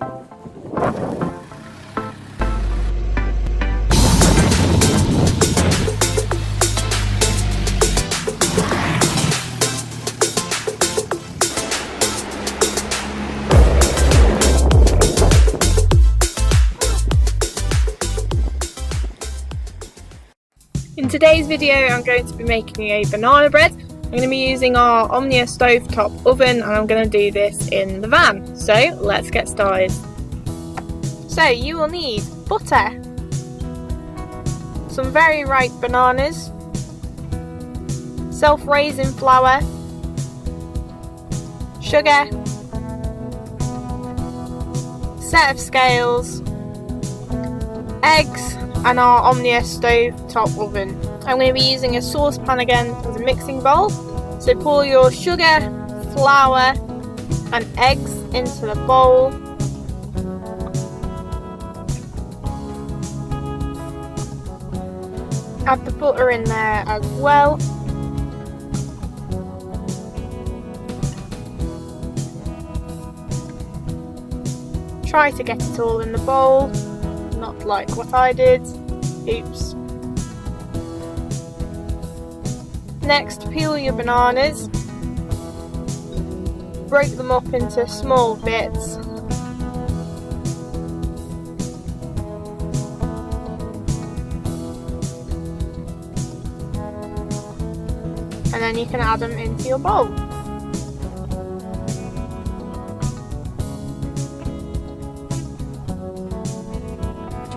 In today's video I'm going to be making a banana bread. I'm going to be using our Omnia stovetop oven and I'm going to do this in the van. So let's get started. So you will need butter, some very ripe bananas, self-raising flour, sugar, set of scales, eggs, and our Omnia stovetop oven. I'm going to be using a saucepan again as a mixing bowl. So pour your sugar, flour and eggs into the bowl. Add the butter in there as well. Try to get it all in the bowl. Not like what I did. Oops. Next, peel your bananas. Break them up into small bits. And then you can add them into your bowl.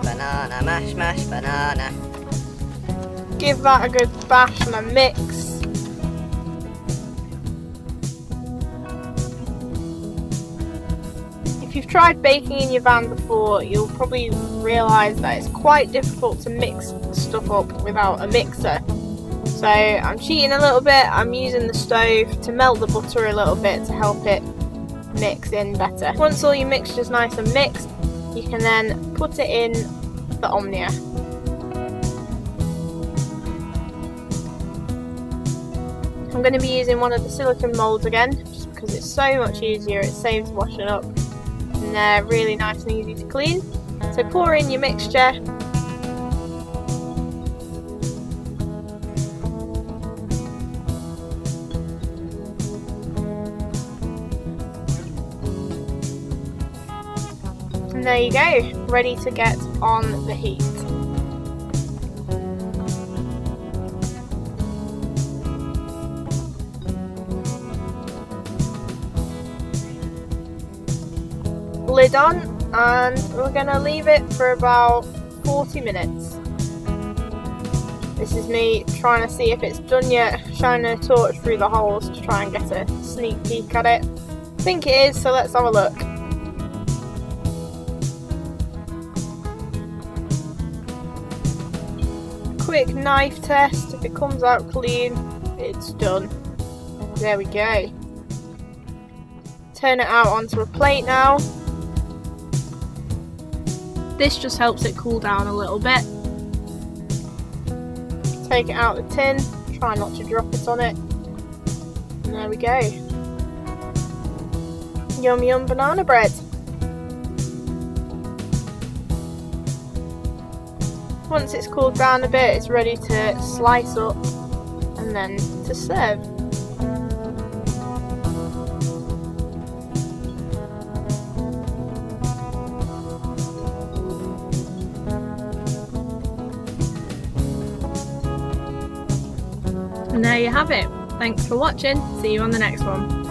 Banana, mash banana. Give that a good bash and a mix. If you've tried baking in your van before, you'll probably realise that it's quite difficult to mix stuff up without a mixer. So I'm cheating a little bit. I'm using the stove to melt the butter a little bit to help it mix in better. Once all your mixture's nice and mixed, you can then put it in the Omnia. I'm going to be using one of the silicone moulds again, just because it's so much easier, it saves washing up, and they're really nice and easy to clean. So pour in your mixture. And there you go, ready to get on the heat. Lid on, and we're going to leave it for about 40 minutes. This is me trying to see if it's done yet, shining a torch through the holes to try and get a sneak peek at it. I think it is, so let's have a look. Quick knife test. If it comes out clean, it's done. There we go. Turn it out onto a plate now. This just helps it cool down a little bit. Take it out of the tin. Try not to drop it on it. And there we go. Yum yum banana bread. Once it's cooled down a bit, it's ready to slice up and then to serve. And there you have it. Thanks for watching. See you on the next one.